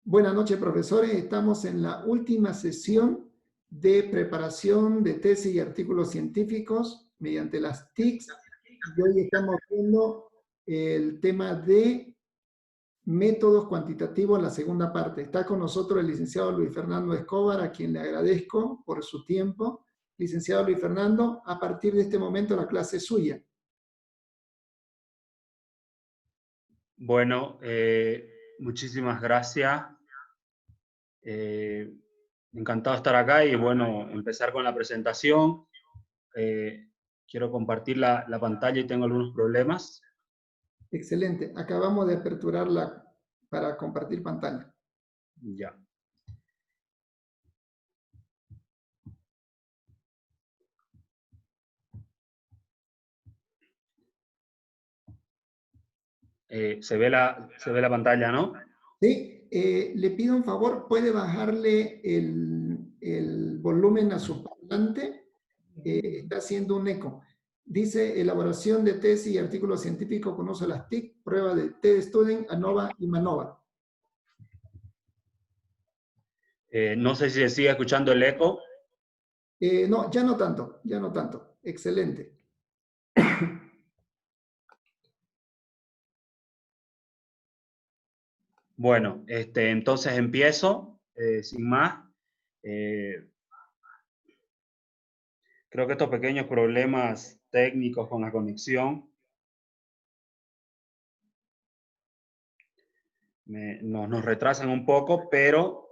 Buenas noches, profesores. Estamos en la última sesión de preparación de tesis y artículos científicos mediante las TICs. Y hoy estamos viendo el tema de métodos cuantitativos, la segunda parte. Está con nosotros el licenciado Luis Fernando Escobar, a quien le agradezco por su tiempo. Licenciado Luis Fernando, a partir de este momento la clase es suya. Bueno, muchísimas gracias. Encantado de estar acá y bueno, empezar con la presentación. Quiero compartir la pantalla y tengo algunos problemas. Excelente. Acabamos de aperturarla para compartir pantalla. Ya. Se ve la pantalla, ¿no? Sí, le pido un favor, ¿puede bajarle el volumen a su parlante? Está haciendo un eco. Dice elaboración de tesis y artículos científicos con uso de las TIC, prueba de TEDstudent, ANOVA y MANOVA. No sé si se sigue escuchando el eco. No, ya no tanto, ya no tanto. Excelente. Bueno, entonces empiezo, sin más. Creo que estos pequeños problemas técnicos con la conexión nos retrasan un poco, pero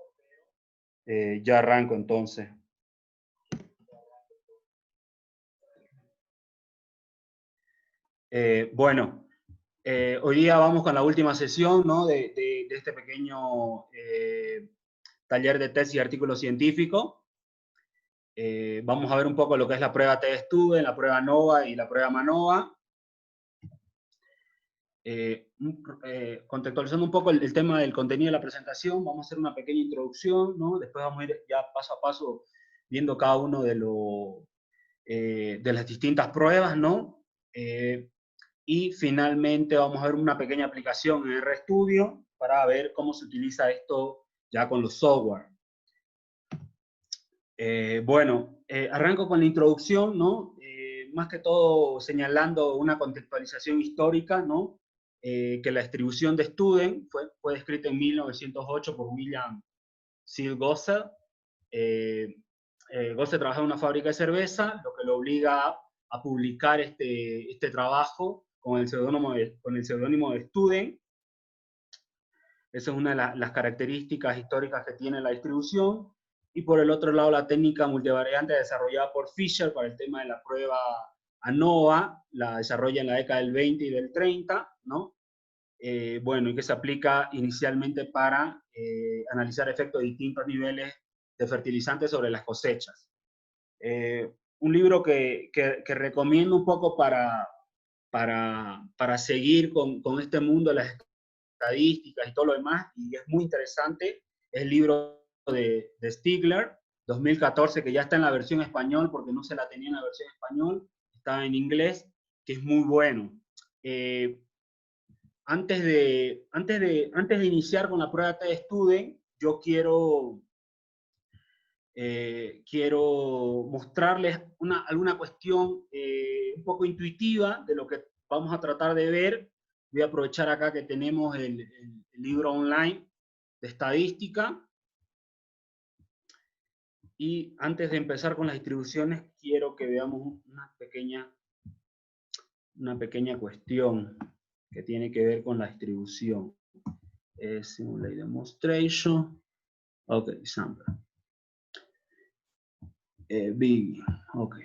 ya arranco entonces. Bueno, hoy día vamos con la última sesión, ¿no? de este pequeño taller de tesis y artículo científico. Vamos a ver un poco lo que es la prueba TEDstudent, la prueba ANOVA y la prueba MANOVA. Contextualizando un poco el tema del contenido de la presentación, vamos a hacer una pequeña introducción, ¿no? Después vamos a ir ya paso a paso viendo cada uno de las distintas pruebas, ¿no? Y finalmente vamos a ver una pequeña aplicación en RStudio para ver cómo se utiliza esto ya con los software. Arranco con la introducción, ¿no? Más que todo señalando una contextualización histórica, ¿no? Que la distribución de Student fue descrita en 1908 por William Seale Gossett. Gossett trabajaba en una fábrica de cerveza, lo que lo obliga a publicar este trabajo con el seudónimo de Student. Esa es una de las características históricas que tiene la distribución. Y por el otro lado, la técnica multivariante desarrollada por Fisher para el tema de la prueba ANOVA, la desarrolla en la década del 20 y del 30, ¿no? Y que se aplica inicialmente para analizar efectos de distintos niveles de fertilizantes sobre las cosechas. Un libro que recomiendo un poco para seguir con este mundo de las estadísticas y todo lo demás, y es muy interesante, es el libro de Stigler, 2014, que ya está en la versión español, porque no se la tenía en la versión español, está en inglés, que es muy bueno. Antes de iniciar con la prueba TEDstudent, yo quiero mostrarles alguna cuestión un poco intuitiva de lo que vamos a tratar de ver. Voy a aprovechar acá que tenemos el libro online de estadística. Y antes de empezar con las distribuciones, quiero que veamos una pequeña cuestión que tiene que ver con la distribución. Simulate demonstration. Ok, sample. Big, ok.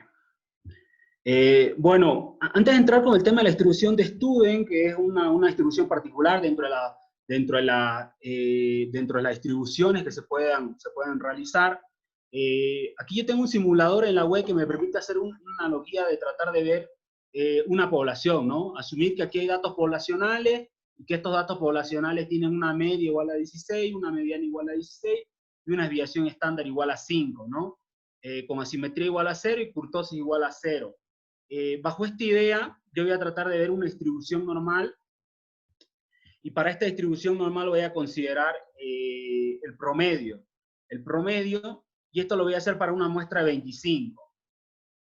Antes de entrar con el tema de la distribución de Student, que es una distribución particular dentro de las distribuciones que se puedan realizar, aquí yo tengo un simulador en la web que me permite hacer una analogía de tratar de ver una población, ¿no? Asumir que aquí hay datos poblacionales y que estos datos poblacionales tienen una media igual a 16, una mediana igual a 16 y una desviación estándar igual a 5, ¿no? Con asimetría igual a 0 y kurtosis igual a 0. Bajo esta idea, yo voy a tratar de ver una distribución normal Y para esta distribución normal voy a considerar el promedio. El promedio, y esto lo voy a hacer para una muestra de 25.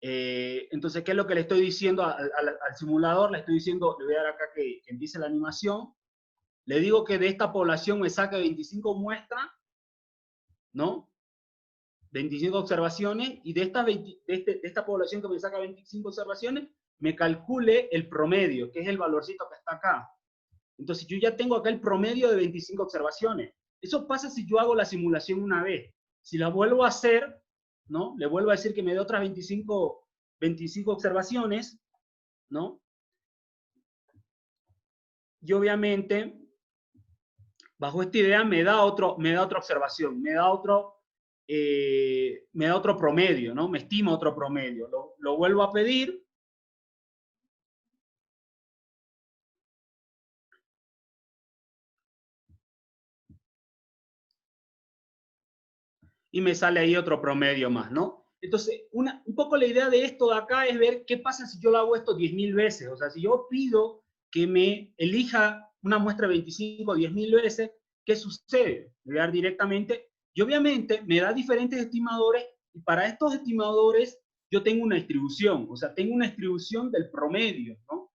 Entonces, ¿qué es lo que le estoy diciendo al simulador? Le estoy diciendo, le voy a dar acá que empiece la animación. Le digo que de esta población me saque 25 muestras, ¿no? 25 observaciones, y de esta población que me saca 25 observaciones, me calcule el promedio, que es el valorcito que está acá. Entonces yo ya tengo acá el promedio de 25 observaciones. Eso pasa si yo hago la simulación una vez. Si la vuelvo a hacer, ¿no? Le vuelvo a decir que me dé otras 25 observaciones, ¿no? Y obviamente, bajo esta idea me da otra observación, me da otro promedio, ¿no? Me estima otro promedio. Lo vuelvo a pedir. Y me sale ahí otro promedio más, ¿no? Entonces, un poco la idea de esto de acá es ver qué pasa si yo lo hago esto 10.000 veces. O sea, si yo pido que me elija una muestra de 25 10.000 veces, ¿qué sucede? Le voy a dar directamente, y obviamente me da diferentes estimadores, y para estos estimadores yo tengo una distribución, o sea, tengo una distribución del promedio, ¿no?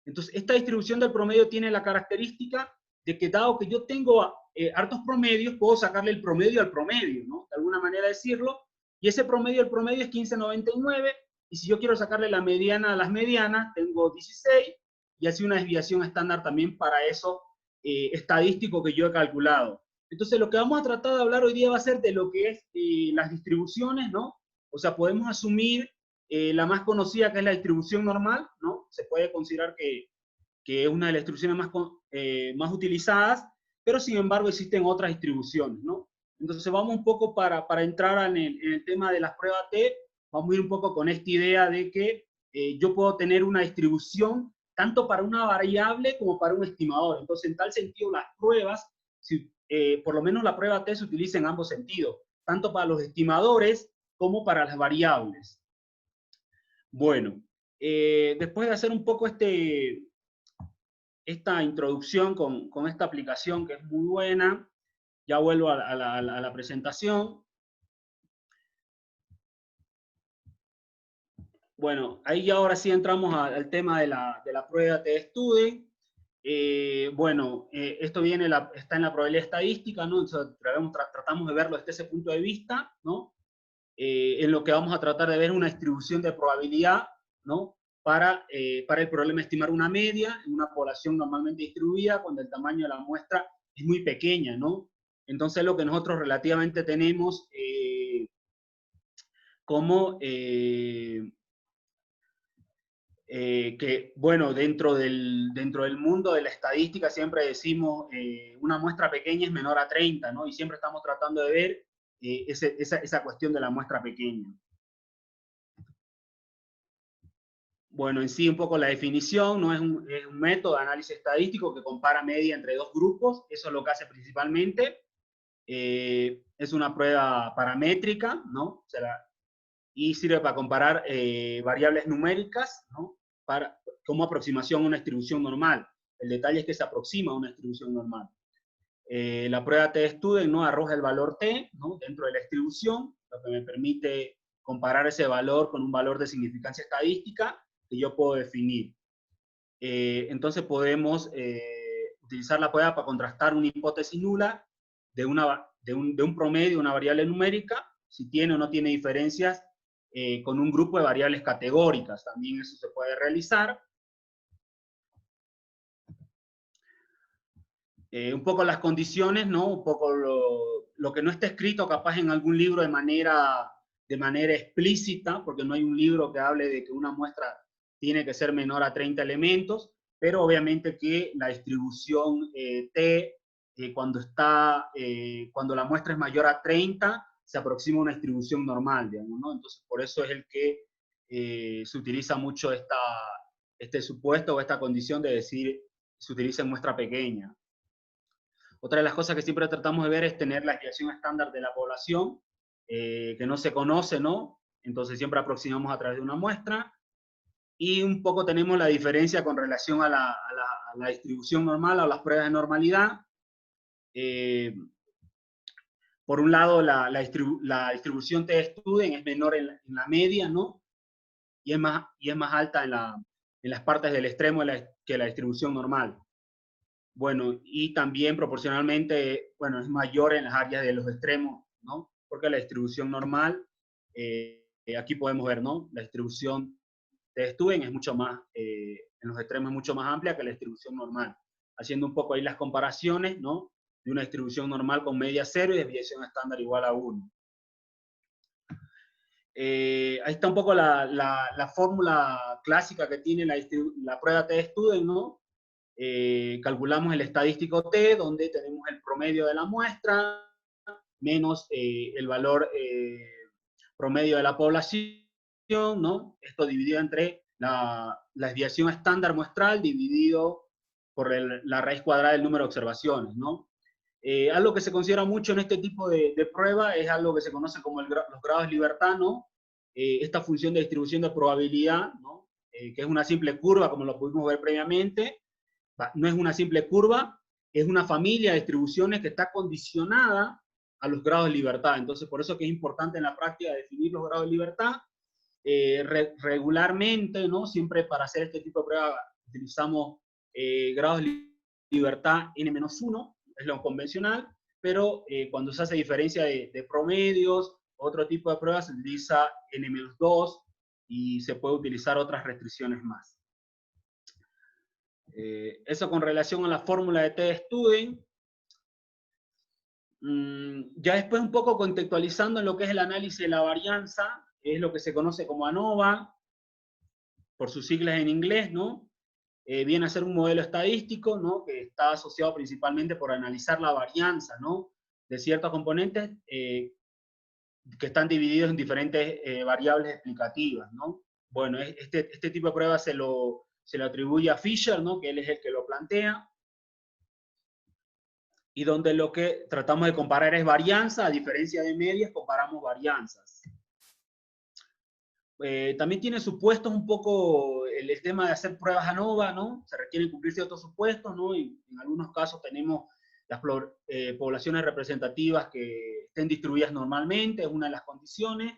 Entonces, esta distribución del promedio tiene la característica de que dado que yo tengo hartos promedios, puedo sacarle el promedio al promedio, ¿no? De alguna manera decirlo, y ese promedio, el promedio es 15,99, y si yo quiero sacarle la mediana a las medianas, tengo 16, y así una desviación estándar también para eso estadístico que yo he calculado. Entonces, lo que vamos a tratar de hablar hoy día va a ser de lo que es las distribuciones, ¿no? O sea, podemos asumir la más conocida, que es la distribución normal, ¿no? Se puede considerar que es una de las distribuciones más utilizadas, pero sin embargo existen otras distribuciones, ¿no? Entonces vamos un poco para entrar en el tema de las pruebas T, vamos a ir un poco con esta idea de que yo puedo tener una distribución tanto para una variable como para un estimador. Entonces, en tal sentido, las pruebas, por lo menos la prueba T se utiliza en ambos sentidos, tanto para los estimadores como para las variables. Bueno, después de hacer un poco esta introducción con esta aplicación que es muy buena, ya vuelvo a la presentación. Bueno, ahí ahora sí entramos al tema de la prueba T-Student. Bueno, esto está en la probabilidad estadística, ¿no? Entonces, tratamos de verlo desde ese punto de vista, ¿no? En lo que vamos a tratar de ver una distribución de probabilidad, ¿no? Para el problema de estimar una media en una población normalmente distribuida cuando el tamaño de la muestra es muy pequeña, ¿no? Entonces lo que nosotros relativamente tenemos como que, bueno, dentro del mundo de la estadística siempre decimos una muestra pequeña es menor a 30, ¿no? Y siempre estamos tratando de ver esa cuestión de la muestra pequeña. Bueno, en sí un poco la definición, ¿no? Es un método de análisis estadístico que compara media entre dos grupos, eso es lo que hace principalmente. Es una prueba paramétrica, ¿no? Y sirve para comparar variables numéricas, ¿no? Como aproximación a una distribución normal. El detalle es que se aproxima a una distribución normal. La prueba T-Student, ¿no? Arroja el valor T, ¿no? Dentro de la distribución, lo que me permite comparar ese valor con un valor de significancia estadística que yo puedo definir. Entonces podemos utilizar la prueba para contrastar una hipótesis nula de un promedio, una variable numérica, si tiene o no tiene diferencias con un grupo de variables categóricas. También eso se puede realizar. Un poco las condiciones, ¿no? Un poco lo que no está escrito capaz en algún libro de manera explícita, porque no hay un libro que hable de que una muestra tiene que ser menor a 30 elementos, pero obviamente que la distribución T, cuando la muestra es mayor a 30, se aproxima a una distribución normal, digamos, ¿no? Entonces, por eso es el que se utiliza mucho este supuesto o esta condición de decir, se utiliza en muestra pequeña. Otra de las cosas que siempre tratamos de ver es tener la desviación estándar de la población, que no se conoce, ¿no? Entonces siempre aproximamos a través de una muestra. y un poco tenemos la diferencia con relación a la distribución normal, a las pruebas de normalidad. Por un lado, la distribución t-student es menor en la media, ¿no? Y es más alta en las partes del extremo que la distribución normal. Bueno, y también proporcionalmente, bueno, es mayor en las áreas de los extremos, ¿no? Porque la distribución normal, aquí podemos ver, ¿no? La distribución de Student es mucho más, en los extremos es mucho más amplia que la distribución normal. Haciendo un poco ahí las comparaciones, ¿no? De una distribución normal con media 0 y desviación estándar igual a 1. Ahí está un poco la fórmula clásica que tiene la prueba t-student, ¿no? Calculamos el estadístico t, donde tenemos el promedio de la muestra, menos el valor promedio de la población, ¿no? Esto dividido entre la desviación estándar muestral dividido por la raíz cuadrada del número de observaciones, ¿no? Algo que se considera mucho en este tipo de prueba es algo que se conoce como los grados de libertad, ¿no? Esta función de distribución de probabilidad, ¿no? Que es una simple curva, como lo pudimos ver previamente. No es una simple curva, es una familia de distribuciones que está condicionada a los grados de libertad. Entonces, por eso que es importante en la práctica definir los grados de libertad. Regularmente, ¿no? Siempre para hacer este tipo de prueba utilizamos grados de libertad n-1, es lo convencional, pero cuando se hace diferencia de promedios, otro tipo de pruebas se utiliza n-2 y se puede utilizar otras restricciones más. Eso con relación a la fórmula de t-student. Ya después un poco contextualizando en lo que es el análisis de la varianza, es lo que se conoce como ANOVA, por sus siglas en inglés, ¿no? Viene a ser un modelo estadístico, ¿no? Que está asociado principalmente por analizar la varianza, ¿no? De ciertos componentes que están divididos en diferentes variables explicativas, ¿no? Bueno, este tipo de pruebas se lo atribuye a Fisher, ¿no? Que él es el que lo plantea, y donde lo que tratamos de comparar es varianza, a diferencia de medias, comparamos varianzas. También tiene supuestos un poco el tema de hacer pruebas ANOVA, ¿no? Se requieren cumplir ciertos supuestos, ¿no? Y en algunos casos tenemos las poblaciones representativas que estén distribuidas normalmente, es una de las condiciones.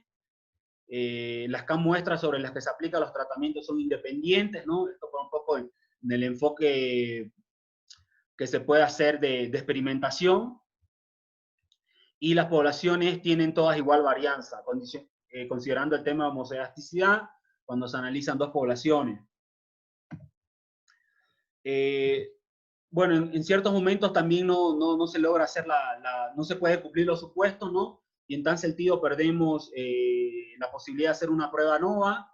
Las K-muestras sobre las que se aplican los tratamientos son independientes, ¿no? Esto por un poco en el enfoque que se puede hacer de experimentación. Y las poblaciones tienen todas igual varianza, considerando el tema de homocedasticidad cuando se analizan dos poblaciones. Bueno, en ciertos momentos también no se logra hacer no se puede cumplir los supuestos, ¿no? Y en tal sentido perdemos la posibilidad de hacer una prueba ANOVA,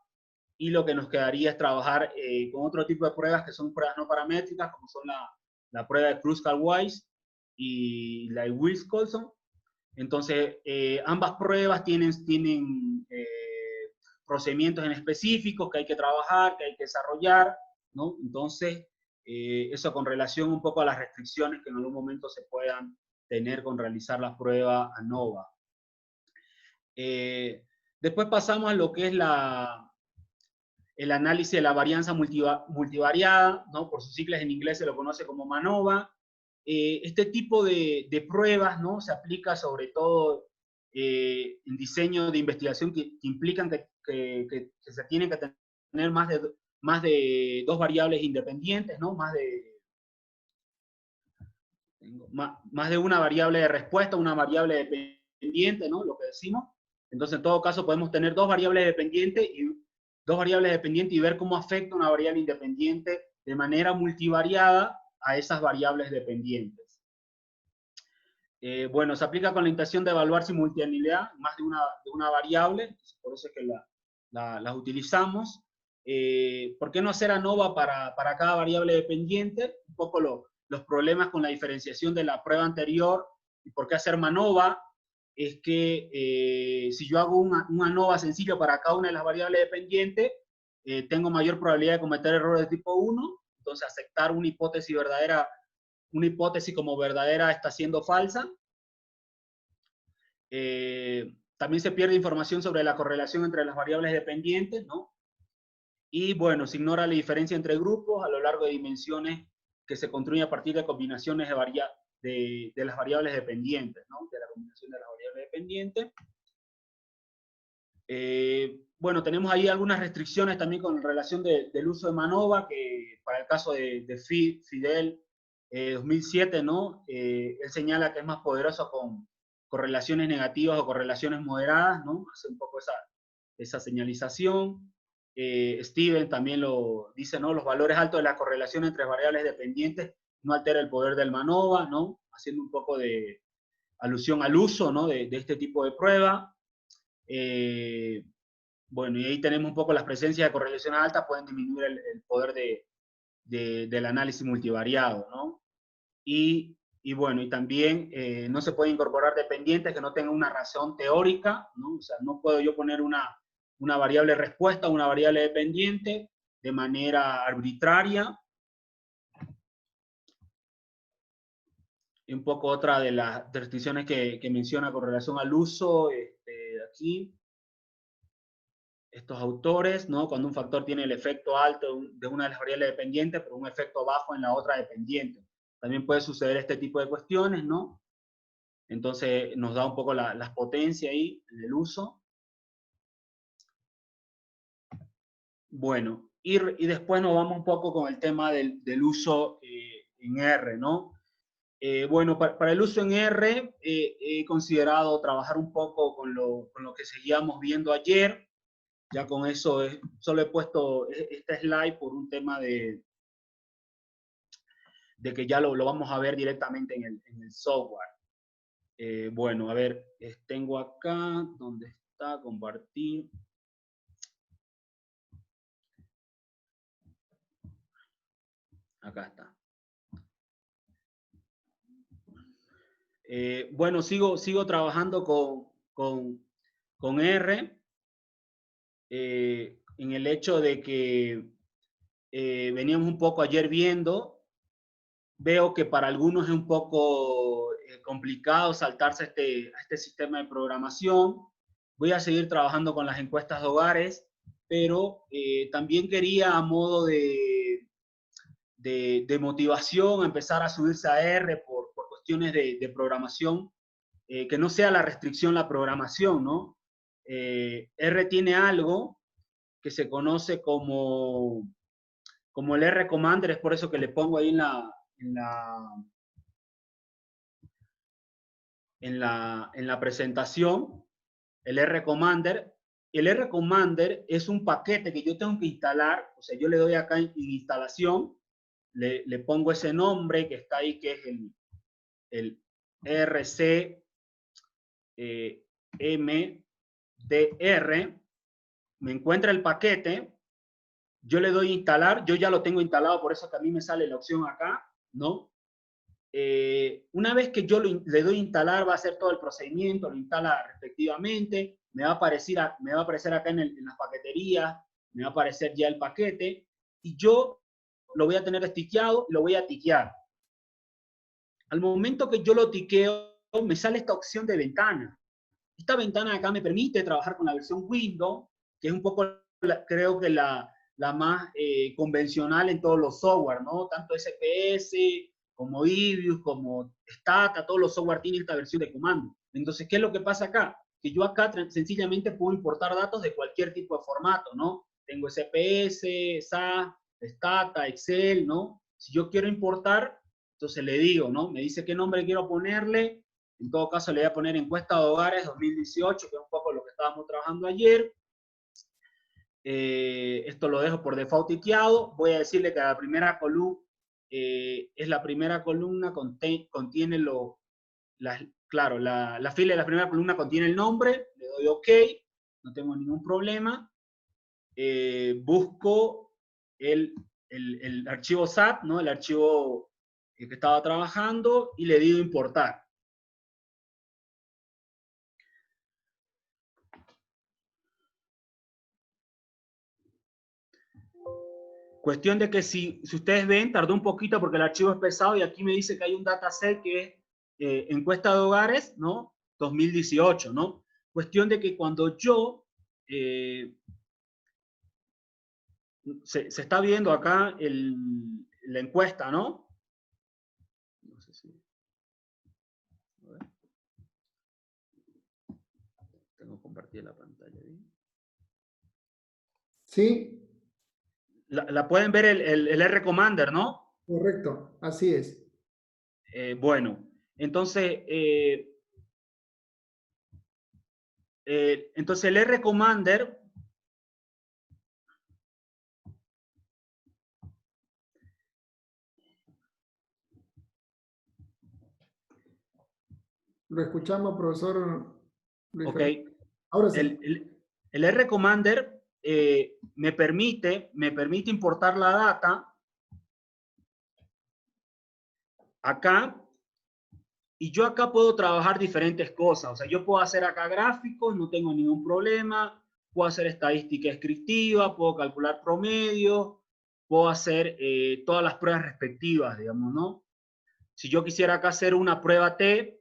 y lo que nos quedaría es trabajar con otro tipo de pruebas que son pruebas no paramétricas, como son la prueba de Kruskal-Weiss y la de Wills-Colson. Entonces, ambas pruebas tienen procedimientos en específicos que hay que trabajar, que hay que desarrollar, ¿no? Entonces, eso con relación un poco a las restricciones que en algún momento se puedan tener con realizar la prueba ANOVA. Después pasamos a lo que es el análisis de la varianza multivariada, ¿no? Por sus siglas en inglés se lo conoce como MANOVA. Este tipo de pruebas, ¿no? Se aplica sobre todo en diseño de investigación que implican que se tienen que tener más de dos variables independientes, ¿no? Más de una variable de respuesta, una variable dependiente, ¿no? Lo que decimos. Entonces, en todo caso, podemos tener dos variables dependientes y ver cómo afecta una variable independiente de manera multivariada a esas variables dependientes. Bueno, se aplica con la intención de evaluar simultaneidad más de una variable, por eso es que las utilizamos. ¿Por qué no hacer ANOVA para cada variable dependiente? Un poco los problemas con la diferenciación de la prueba anterior, y por qué hacer MANOVA, es que si yo hago un ANOVA sencillo para cada una de las variables dependientes, tengo mayor probabilidad de cometer errores de tipo 1, entonces aceptar una hipótesis como verdadera está siendo falsa. También se pierde información sobre la correlación entre las variables dependientes, ¿no? Y bueno, se ignora la diferencia entre grupos a lo largo de dimensiones que se construyen a partir de combinaciones de las variables dependientes, ¿no? De la combinación de las variables dependientes. Bueno, tenemos ahí algunas restricciones también con relación del uso de MANOVA, que para el caso de Fidel 2007, ¿no? Él señala que es más poderoso con correlaciones negativas o correlaciones moderadas, ¿no? Hace un poco esa señalización. Steven también lo dice, ¿no? Los valores altos de la correlación entre variables dependientes no altera el poder del MANOVA, ¿no? Haciendo un poco de alusión al uso, ¿no? de este tipo de prueba. Bueno, y ahí tenemos un poco las presencias de correlación alta, pueden disminuir el poder del análisis multivariado, ¿no? Y bueno, y también no se puede incorporar dependientes que no tengan una razón teórica, ¿no? O sea, no puedo yo poner una variable respuesta o una variable dependiente de manera arbitraria. Y un poco otra de las restricciones que menciona con relación al uso, aquí, estos autores, ¿no? Cuando un factor tiene el efecto alto de una de las variables dependientes, pero un efecto bajo en la otra dependiente. También puede suceder este tipo de cuestiones, ¿no? Entonces nos da un poco las potencias ahí en el uso. Bueno, y después nos vamos un poco con el tema del uso en R, ¿no? Bueno, para el uso en R he considerado trabajar un poco con lo que seguíamos viendo ayer. Ya con eso solo he puesto este slide por un tema de que ya lo vamos a ver directamente en el software. Bueno, a ver, tengo acá, ¿dónde está? Compartir. Acá está. Bueno, sigo trabajando con R en el hecho de que veníamos un poco ayer viendo. Veo que para algunos es un poco complicado saltarse a este sistema de programación. Voy a seguir trabajando con las encuestas de hogares, pero también quería a modo de motivación empezar a subirse a R por cuestiones de programación, que no sea la restricción la programación, ¿no? R tiene algo que se conoce como el R Commander, es por eso que le pongo ahí en la presentación, el R Commander. El R Commander es un paquete que yo tengo que instalar, o sea, yo le doy acá en instalación, le pongo ese nombre que está ahí, que es el RC MDR, me encuentra el paquete, yo le doy instalar, yo ya lo tengo instalado, por eso que a mí me sale la opción acá, ¿no? Una vez que yo le doy instalar, va a hacer todo el procedimiento, lo instala respectivamente, me va a aparecer acá en las paqueterías, me va a aparecer ya el paquete, y yo lo voy a tener tiqueado y lo voy a tiquear. Al momento que yo lo tiqueo, me sale esta opción de ventana. Esta ventana acá me permite trabajar con la versión Windows, que es un poco, creo que la más convencional en todos los software, ¿no? Tanto SPS como Ibius, como Stata, todos los software tienen esta versión de comando. Entonces, ¿qué es lo que pasa acá? Que yo acá sencillamente puedo importar datos de cualquier tipo de formato, ¿no? Tengo SPS, SAS, Stata, Excel, ¿no? Si yo quiero importar, entonces le digo, ¿no? Me dice qué nombre quiero ponerle. En todo caso, le voy a poner encuesta de hogares 2018, que es un poco lo que estábamos trabajando ayer. Esto lo dejo por default tiqueado. Voy a decirle que la primera columna es la primera columna, contiene claro, la fila de la primera columna contiene el nombre, le doy OK, no tengo ningún problema. Busco el archivo SAT, ¿no? El archivo que estaba trabajando, y le digo importar. Cuestión de que si ustedes ven, tardó un poquito porque el archivo es pesado, y aquí me dice que hay un dataset que es encuesta de hogares, ¿no? 2018, ¿no? Cuestión de que cuando yo se está viendo acá la encuesta, ¿no? No sé si... A ver. Tengo que compartir la pantalla ahí. Sí, La pueden ver el R Commander, ¿no? correcto, así es. Bueno, entonces, entonces el R Commander Lo escuchamos, profesor Luis ok, Fernando. Ahora sí. el R Commander me permite importar la data acá, y yo acá puedo trabajar diferentes cosas. O sea, yo puedo hacer acá gráficos, no tengo ningún problema, puedo hacer estadística descriptiva, puedo calcular promedio, puedo hacer todas las pruebas respectivas, digamos, ¿no? Si yo quisiera acá hacer una prueba T,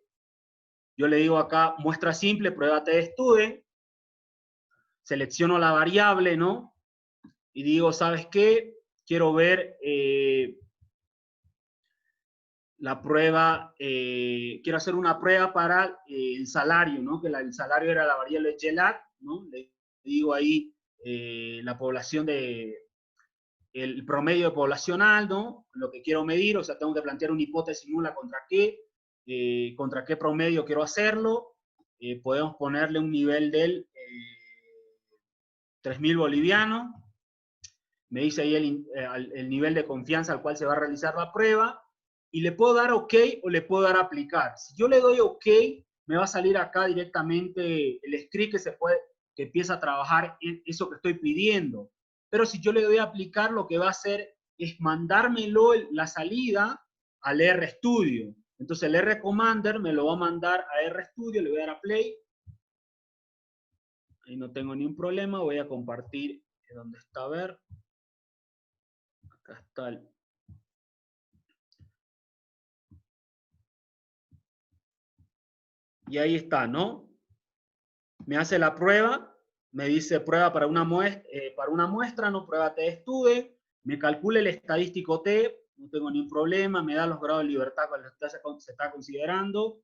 yo le digo acá muestra simple, prueba T de Student, selecciono la variable, ¿no? Y digo, ¿sabes qué? Quiero ver la prueba, quiero hacer una prueba para el salario, ¿no? Que el salario era la variable GELAT, ¿no? Le digo ahí la población el promedio de poblacional, ¿no? Lo que quiero medir, o sea, tengo que plantear una hipótesis nula contra qué promedio quiero hacerlo. Podemos ponerle un nivel del 3.000 bolivianos. Me dice ahí el nivel de confianza al cual se va a realizar la prueba, y le puedo dar OK o le puedo dar aplicar. Si yo le doy OK, me va a salir acá directamente el script que empieza a trabajar en eso que estoy pidiendo. Pero si yo le doy a aplicar, lo que va a hacer es mandármelo la salida al RStudio. Entonces el R Commander me lo va a mandar a RStudio, le voy a dar a Play. Ahí no tengo ningún problema, voy a compartir donde está, a ver. Acá está y ahí está, ¿no? Me hace la prueba, me dice prueba para una muestra, no prueba T de Student, me calcula el estadístico T, no tengo ningún problema, me da los grados de libertad que se está considerando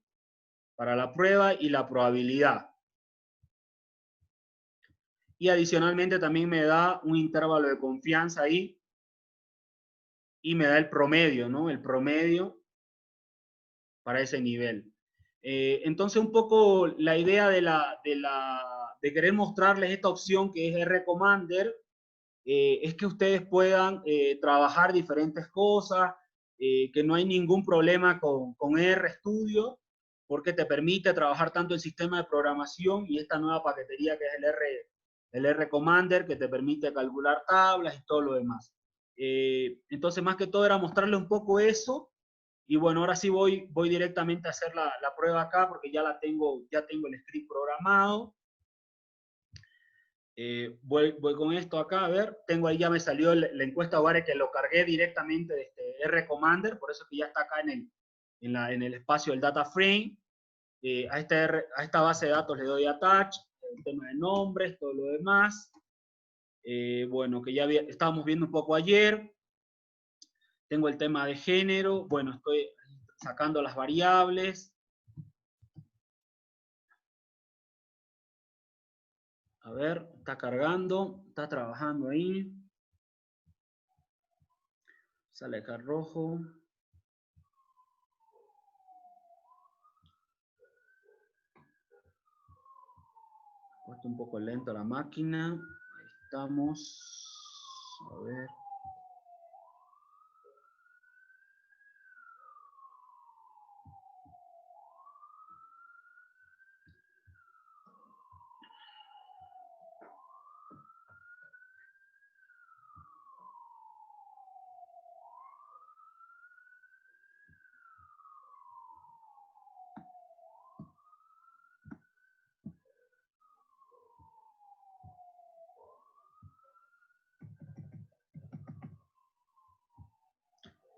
para la prueba y la probabilidad. Y adicionalmente también me da un intervalo de confianza ahí y me da el promedio, ¿no? El promedio para ese nivel. Entonces, un poco la idea de querer mostrarles esta opción que es R Commander es que ustedes puedan trabajar diferentes cosas, que no hay ningún problema con RStudio, porque te permite trabajar tanto el sistema de programación y esta nueva paquetería que es el R Commander, que te permite calcular tablas y todo lo demás. Entonces, más que todo era mostrarle un poco eso. Y bueno, ahora sí voy directamente a hacer la prueba acá, porque ya tengo el script programado. Voy con esto acá, a ver, tengo ahí, ya me salió la encuesta hogares que lo cargué directamente de este R Commander, por eso que ya está acá en el espacio del data frame. A esta base de datos le doy attach, el tema de nombres, todo lo demás. Bueno, que ya estábamos viendo un poco ayer. Tengo el tema de género, bueno, estoy sacando las variables. A ver, está cargando, está trabajando ahí. Sale acá rojo. Está un poco lento la máquina. Ahí estamos. A ver.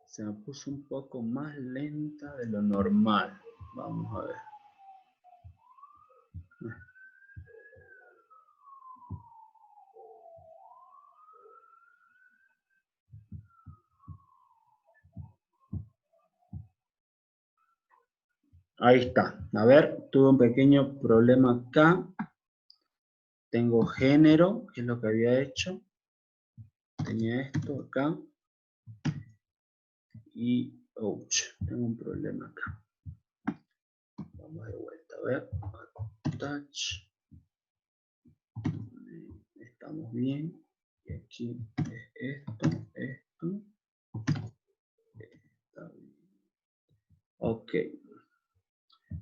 Se me puso un poco más lenta de lo normal. Vamos a ver. Ahí está. A ver, tuve un pequeño problema acá. Tengo género, que es lo que había hecho. Tenía esto acá. Y, ouch, tengo un problema acá. Vamos de vuelta, a ver. Touch. Estamos bien. Y aquí es esto, esto. Está bien. Ok.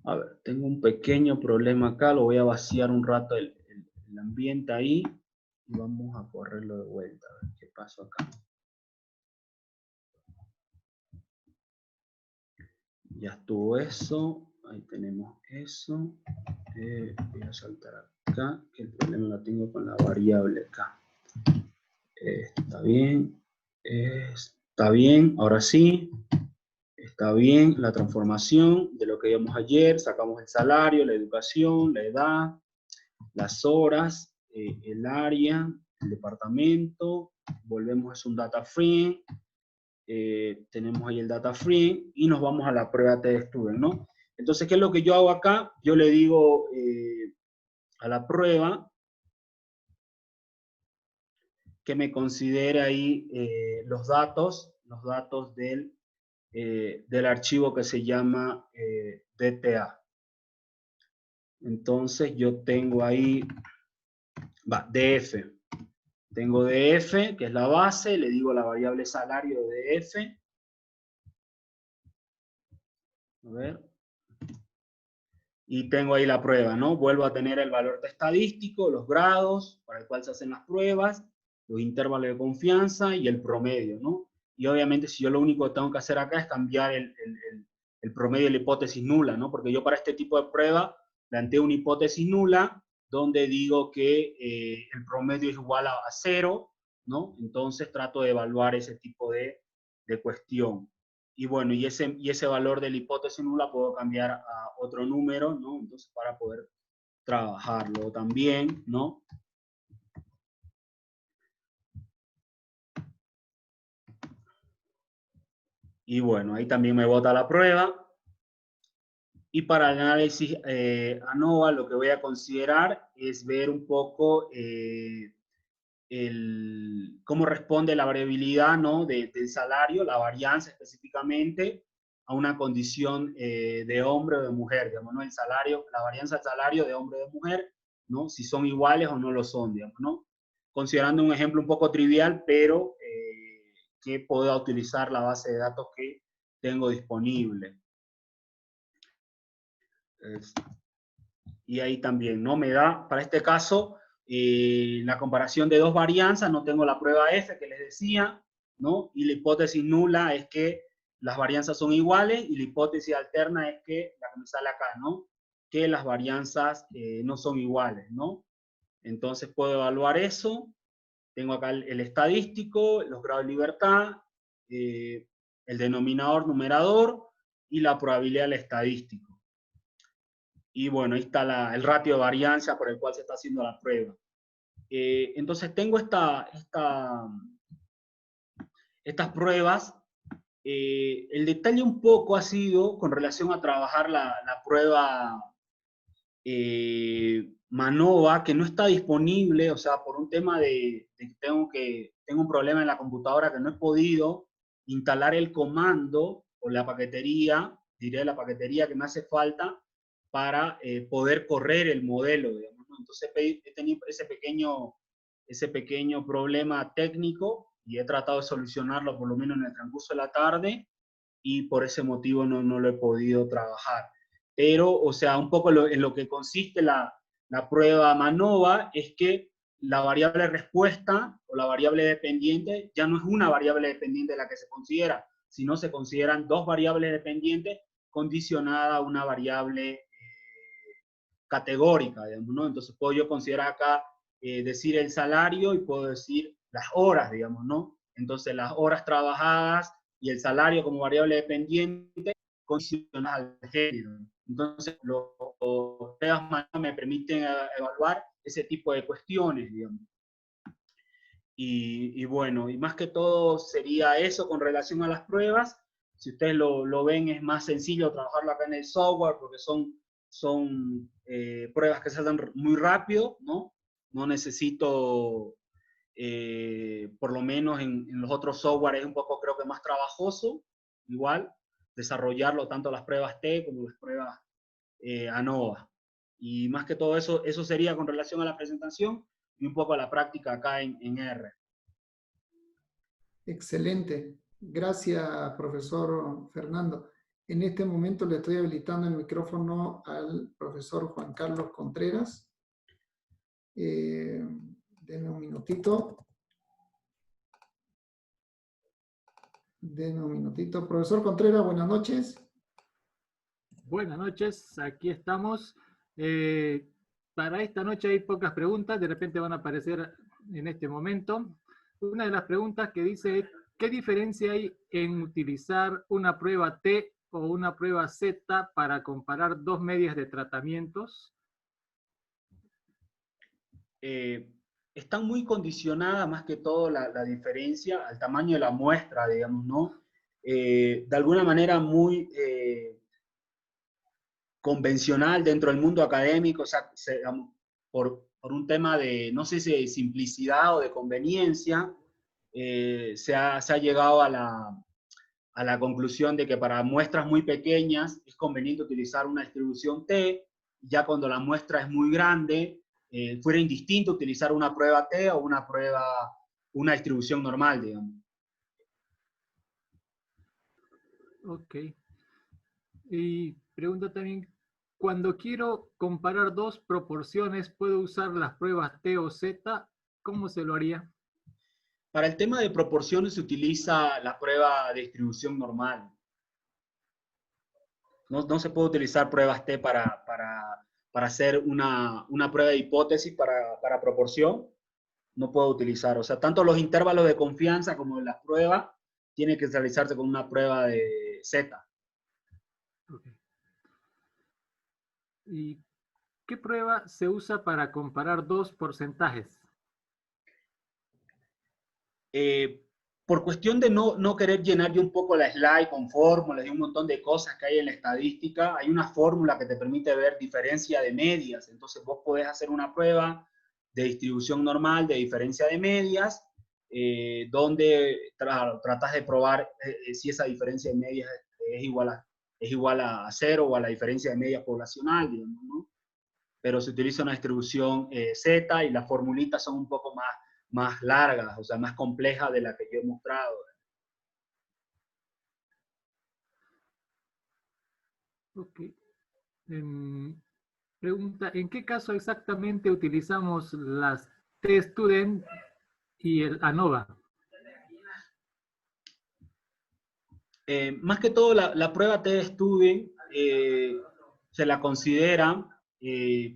A ver, tengo un pequeño problema acá. Lo voy a vaciar un rato el ambiente ahí. Y vamos a correrlo de vuelta. A ver qué pasó acá. Ya estuvo eso. Ahí tenemos eso. Voy a saltar acá, que el problema lo tengo con la variable acá. Está bien. Está bien. Ahora sí. Está bien la transformación de lo que vimos ayer. Sacamos el salario, la educación, la edad, las horas, el área, el departamento. Volvemos, es un data frame. Tenemos ahí el data frame y nos vamos a la prueba TestStudent, ¿no? Entonces, ¿qué es lo que yo hago acá? Yo le digo a la prueba que me considere ahí los datos del archivo que se llama DTA. Entonces, yo tengo ahí, DF. Tengo DF, que es la base, le digo la variable salario de DF. A ver. Y tengo ahí la prueba, ¿no? Vuelvo a tener el valor estadístico, los grados para el cual se hacen las pruebas, los intervalos de confianza y el promedio, ¿no? Y obviamente si yo lo único que tengo que hacer acá es cambiar el promedio de la hipótesis nula, ¿no? Porque yo para este tipo de prueba planteo una hipótesis nula donde digo que el promedio es igual a 0, ¿no? Entonces trato de evaluar ese tipo de cuestión. Y bueno, y ese valor de la hipótesis nula puedo cambiar a otro número, ¿no? Entonces, para poder trabajarlo también, ¿no? Y bueno, ahí también me bota la prueba. Y para el análisis ANOVA lo que voy a considerar es ver un poco cómo responde la variabilidad, ¿no? del salario, la varianza específicamente, a una condición de hombre o de mujer, digamos, ¿no? El salario, la varianza del salario de hombre o de mujer, ¿no? Si son iguales o no lo son, digamos, ¿no? Considerando un ejemplo un poco trivial, pero que pueda utilizar la base de datos que tengo disponible. Y ahí también, ¿no? Me da, para este caso, la comparación de dos varianzas, no tengo la prueba F que les decía, ¿no? Y la hipótesis nula es que las varianzas son iguales y la hipótesis alterna es que, la que me sale acá, ¿no? Que las varianzas no son iguales, ¿no? Entonces puedo evaluar eso. Tengo acá el estadístico, los grados de libertad, el denominador, numerador y la probabilidad del estadístico. Y bueno, ahí está el ratio de varianza por el cual se está haciendo la prueba. Entonces tengo estas pruebas. El detalle un poco ha sido con relación a trabajar la prueba MANOVA, que no está disponible, o sea, por un tema de que tengo un problema en la computadora que no he podido instalar el comando o la paquetería, diré la paquetería que me hace falta para poder correr el modelo, digamos, ¿no? Entonces he tenido ese pequeño problema técnico y he tratado de solucionarlo por lo menos en el transcurso de la tarde y por ese motivo no lo he podido trabajar. Pero, o sea, un poco en lo que consiste la prueba MANOVA es que la variable respuesta o la variable dependiente ya no es una variable dependiente la que se considera, sino se consideran dos variables dependientes condicionadas a una variable categórica, digamos, ¿no? Entonces puedo yo considerar acá decir el salario y puedo decir las horas, digamos, ¿no? Entonces las horas trabajadas y el salario como variable dependiente condicionadas al género. Entonces los pruebas me permiten evaluar ese tipo de cuestiones, digamos. Y bueno, y más que todo sería eso con relación a las pruebas. Si ustedes lo ven, es más sencillo trabajarlo acá en el software porque son pruebas que se hacen muy rápido, ¿no? No necesito, por lo menos en los otros software es un poco, creo que más trabajoso, igual, desarrollarlo tanto las pruebas T como las pruebas ANOVA. Y más que todo eso sería con relación a la presentación y un poco a la práctica acá en R. Excelente. Gracias, profesor Fernando. En este momento le estoy habilitando el micrófono al profesor Juan Carlos Contreras. Denme un minutito. Denme un minutito. Profesor Contreras, buenas noches. Buenas noches, aquí estamos. Para esta noche hay pocas preguntas, de repente van a aparecer en este momento. Una de las preguntas que dice, ¿qué diferencia hay en utilizar una prueba T o una prueba Z para comparar dos medias de tratamientos? Están muy condicionadas más que todo la diferencia al tamaño de la muestra, digamos, ¿no? De alguna manera muy convencional dentro del mundo académico, o sea, por un tema de, no sé si de simplicidad o de conveniencia, se ha llegado a la conclusión de que para muestras muy pequeñas es conveniente utilizar una distribución T, ya cuando la muestra es muy grande, fuera indistinto utilizar una prueba T o una distribución normal, digamos. Ok. Y pregunta también, cuando quiero comparar dos proporciones, ¿puedo usar las pruebas T o Z? ¿Cómo se lo haría? Para el tema de proporciones se utiliza la prueba de distribución normal. No se puede utilizar pruebas T para hacer una prueba de hipótesis para proporción. No puedo utilizar. O sea, tanto los intervalos de confianza como las pruebas tienen que realizarse con una prueba de Z. Okay. ¿Y qué prueba se usa para comparar dos porcentajes? Por cuestión de no querer llenar yo un poco la slide con fórmulas y un montón de cosas que hay en la estadística, hay una fórmula que te permite ver diferencia de medias. Entonces vos podés hacer una prueba de distribución normal de diferencia de medias, donde tratas de probar si esa diferencia de medias es igual a cero o a la diferencia de medias poblacional, digamos, ¿no? Pero se utiliza una distribución Z y las formulitas son un poco más largas, o sea, más complejas de la que yo he mostrado. Ok. Pregunta, ¿en qué caso exactamente utilizamos las T-Student y el ANOVA? Más que todo, la prueba T-Student se la considera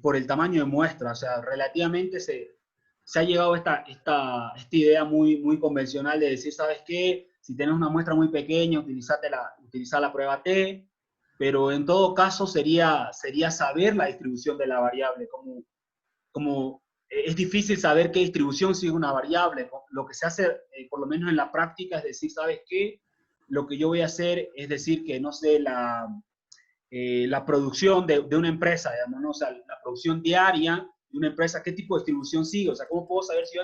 por el tamaño de muestra, o sea, relativamente se ha llegado a esta idea muy convencional de decir, ¿sabes qué? Si tienes una muestra muy pequeña, utiliza la prueba T, pero en todo caso sería saber la distribución de la variable, como es difícil saber qué distribución sigue una variable. Lo que se hace, por lo menos en la práctica, es decir, ¿sabes qué? Lo que yo voy a hacer es decir que, no sé, la producción de una empresa, digamos, ¿no? O sea, la producción diaria de una empresa, ¿qué tipo de distribución sigue? O sea, ¿cómo puedo saber si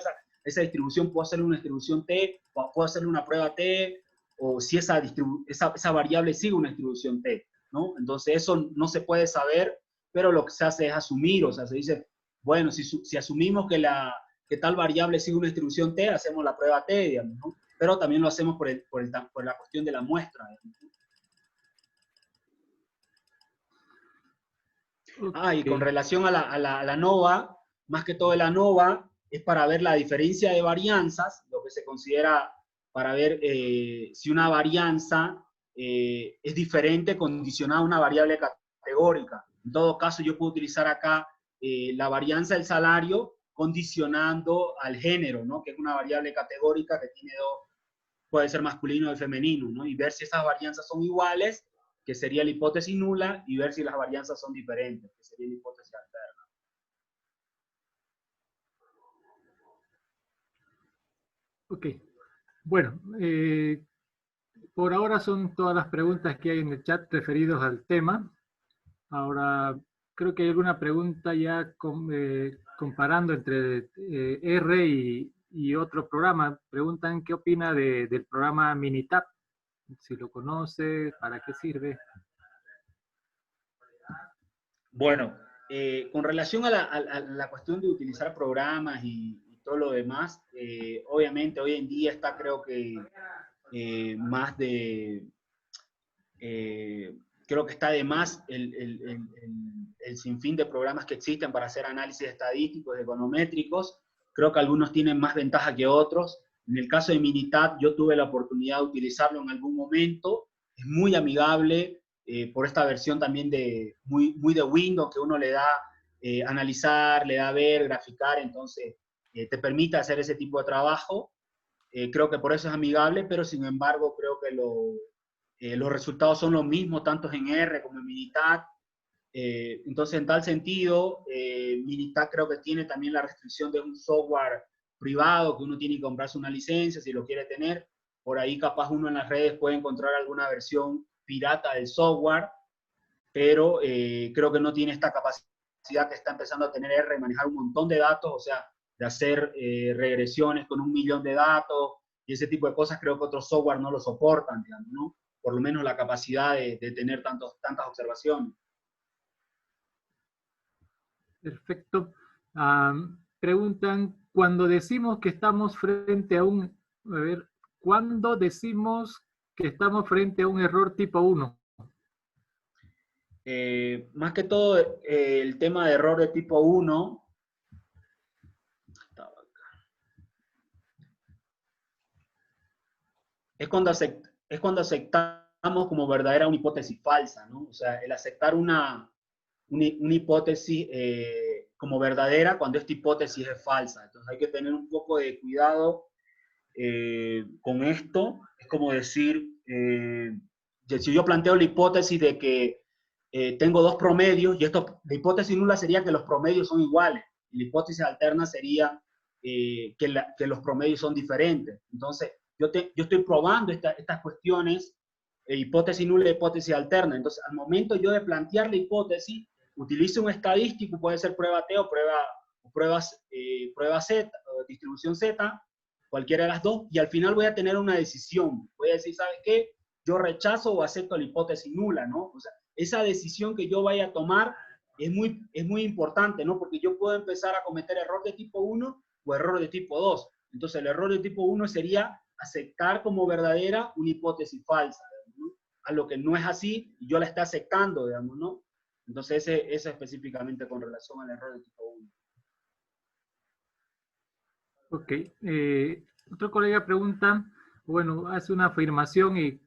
esa distribución puedo hacerle una distribución T, o puedo hacerle una prueba T, o si esa variable sigue una distribución T, ¿no? Entonces, eso no se puede saber, pero lo que se hace es asumir, o sea, se dice, bueno, si asumimos que tal variable sigue una distribución T, hacemos la prueba T, digamos, ¿no? Pero también lo hacemos por la cuestión de la muestra, digamos, ¿no? Y con Okay. relación a la ANOVA, más que todo la ANOVA es para ver la diferencia de varianzas, lo que se considera para ver si una varianza es diferente condicionada a una variable categórica. En todo caso, yo puedo utilizar acá la varianza del salario condicionando al género, ¿no? Que es una variable categórica que tiene puede ser masculino o femenino, ¿no? Y ver si esas varianzas son iguales, que sería la hipótesis nula, y ver si las varianzas son diferentes, que sería la hipótesis alterna. Ok. Bueno, Por ahora son todas las preguntas que hay en el chat referidos al tema. Ahora, creo que hay alguna pregunta ya comparando entre R y otro programa. Preguntan qué opina del programa Minitab, si lo conoce, para qué sirve. Bueno, con relación a la cuestión de utilizar programas y todo lo demás, obviamente hoy en día está, creo que más de, creo que está de más el sinfín de programas que existen para hacer análisis estadísticos, econométricos. Creo que algunos tienen más ventaja que otros. En el caso de Minitab, yo tuve la oportunidad de utilizarlo en algún momento. Es muy amigable por esta versión también de muy de Windows, que uno le da analizar, le da ver, graficar, entonces te permite hacer ese tipo de trabajo. Creo que por eso es amigable, pero sin embargo creo que los resultados son los mismos, tanto en R como en Minitab. Entonces, en tal sentido, Minitab creo que tiene también la restricción de un software privado, que uno tiene que comprarse una licencia si lo quiere tener. Por ahí capaz uno en las redes puede encontrar alguna versión pirata del software, pero creo que no tiene esta capacidad que está empezando a tener R, de manejar un montón de datos, o sea, de hacer regresiones con 1 millón de datos y ese tipo de cosas. Creo que otros software no lo soportan, digamos, ¿no? Por lo menos la capacidad de tener tantas observaciones. Perfecto. Preguntan, cuando decimos que estamos frente a ¿cuándo decimos que estamos frente a un error tipo 1? Más que todo, el tema de error de tipo 1, es cuando aceptamos como verdadera una hipótesis falsa, ¿no? O sea, el aceptar una hipótesis como verdadera cuando esta hipótesis es falsa. Entonces hay que tener un poco de cuidado con esto. Es como decir, si yo planteo la hipótesis de que tengo 2 promedios, y la hipótesis nula sería que los promedios son iguales, y la hipótesis alterna sería que los promedios son diferentes. Entonces, yo estoy probando estas cuestiones, hipótesis nula y hipótesis alterna. Entonces, al momento yo de plantear la hipótesis, utilizo un estadístico, puede ser prueba T o prueba Z, o distribución Z, cualquiera de las dos, y al final voy a tener una decisión. Voy a decir, ¿sabes qué? Yo rechazo o acepto la hipótesis nula, ¿no? O sea, esa decisión que yo vaya a tomar es muy importante, ¿no? Porque yo puedo empezar a cometer error de tipo 1 o error de tipo 2. Entonces, el error de tipo 1 sería aceptar como verdadera una hipótesis falsa, ¿no? A lo que no es así, y yo la estoy aceptando, digamos, ¿no? Entonces, eso específicamente con relación al error de tipo 1. Ok. Otro colega pregunta, bueno, hace una afirmación y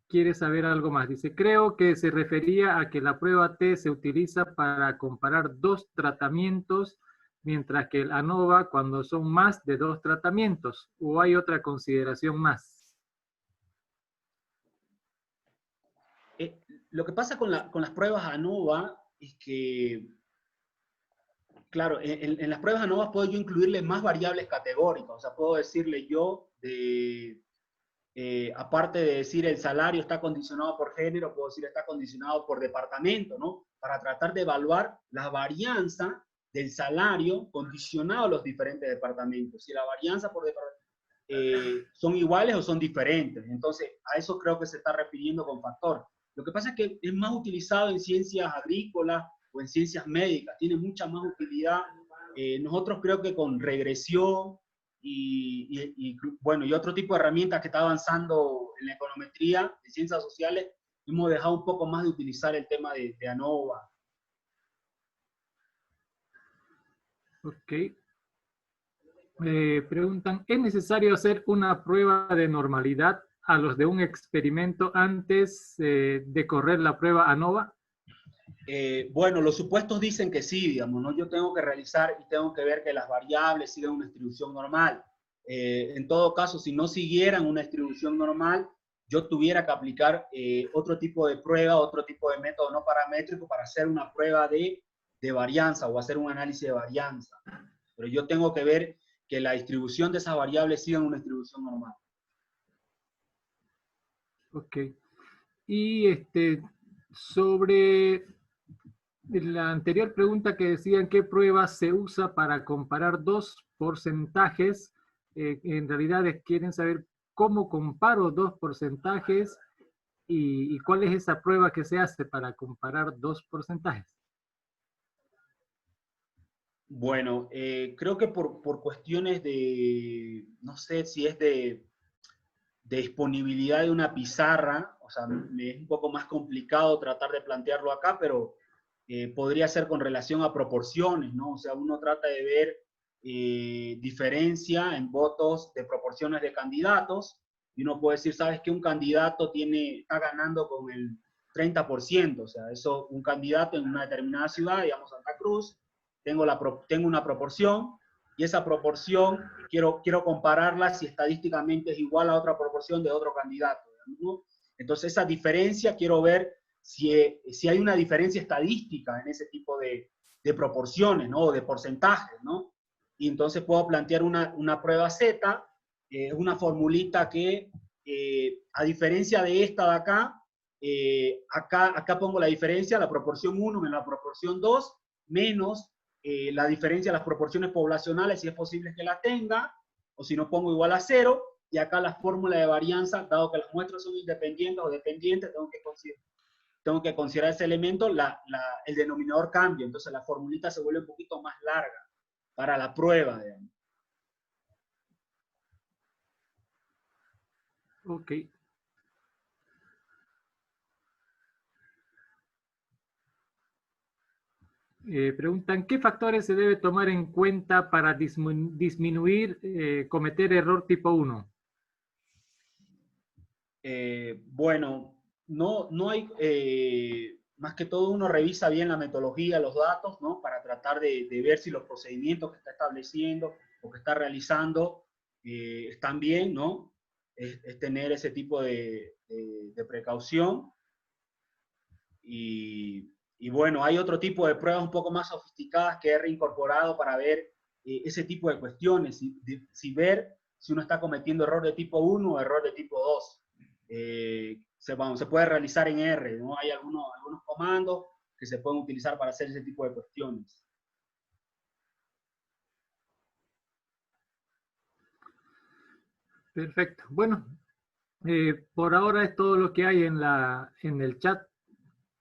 quiere saber algo más. Dice, creo que se refería a que la prueba T se utiliza para comparar 2 tratamientos, mientras que el ANOVA cuando son más de 2 tratamientos, ¿o hay otra consideración más? Lo que pasa con las pruebas ANOVA es que, claro, en las pruebas ANOVA puedo yo incluirle más variables categóricas. O sea, puedo decirle yo, aparte de decir el salario está condicionado por género, puedo decir está condicionado por departamento, ¿no? Para tratar de evaluar la varianza del salario condicionado a los diferentes departamentos. Si la varianza por departamento son iguales o son diferentes. Entonces, a eso creo que se está refiriendo con factor. Lo que pasa es que es más utilizado en ciencias agrícolas o en ciencias médicas, tiene mucha más utilidad. Nosotros creo que con regresión bueno, y otro tipo de herramientas que está avanzando en la econometría, en ciencias sociales, hemos dejado un poco más de utilizar el tema de ANOVA. Ok. Preguntan, ¿es necesario hacer una prueba de normalidad a los de un experimento antes de correr la prueba ANOVA? Bueno, los supuestos dicen que sí, digamos, ¿no? Yo tengo que realizar y tengo que ver que las variables sigan una distribución normal. En todo caso, si no siguieran una distribución normal, yo tuviera que aplicar otro tipo de prueba, otro tipo de método no paramétrico para hacer una prueba de varianza o hacer un análisis de varianza. Pero yo tengo que ver que la distribución de esas variables siga una distribución normal. Ok. Y sobre la anterior pregunta que decían qué prueba se usa para comparar dos porcentajes, en realidad quieren saber cómo comparo dos porcentajes y cuál es esa prueba que se hace para comparar dos porcentajes. Bueno, creo que por cuestiones de, no sé si es de disponibilidad de una pizarra, o sea, me es un poco más complicado tratar de plantearlo acá, pero podría ser con relación a proporciones, ¿no? O sea, uno trata de ver diferencia en votos de proporciones de candidatos, y uno puede decir, ¿sabes qué? Un candidato está ganando con el 30%, o sea, eso, un candidato en una determinada ciudad, digamos Santa Cruz, tengo una proporción, y esa proporción quiero compararla si estadísticamente es igual a otra proporción de otro candidato, ¿no? Entonces esa diferencia quiero ver si hay una diferencia estadística en ese tipo de proporciones, ¿no? O de porcentajes, ¿no? Y entonces puedo plantear una prueba Z, una formulita que, a diferencia de esta de acá, acá pongo la diferencia, la proporción 1 menos la proporción 2, menos la diferencia de las proporciones poblacionales, si es posible que la tenga, o si no pongo igual a 0, y acá la fórmula de varianza, dado que las muestras son independientes o dependientes, tengo que considerar ese elemento, el denominador cambia, entonces la formulita se vuelve un poquito más larga para la prueba, digamos. Ok. Preguntan, ¿qué factores se debe tomar en cuenta para disminuir cometer error tipo 1? Bueno, no hay, más que todo uno revisa bien la metodología, los datos, ¿no? Para tratar de ver si los procedimientos que está estableciendo o que está realizando están bien, ¿no? Es tener ese tipo de precaución. Y bueno, hay otro tipo de pruebas un poco más sofisticadas que he reincorporado para ver ese tipo de cuestiones, si ver si uno está cometiendo error de tipo 1 o error de tipo 2. Se puede realizar en R, ¿no? Hay algunos comandos que se pueden utilizar para hacer ese tipo de cuestiones. Perfecto. Bueno, por ahora es todo lo que hay en el chat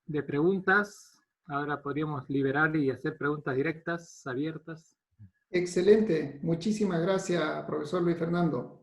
de preguntas. Ahora podríamos liberar y hacer preguntas directas, abiertas. Excelente. Muchísimas gracias, profesor Luis Fernando.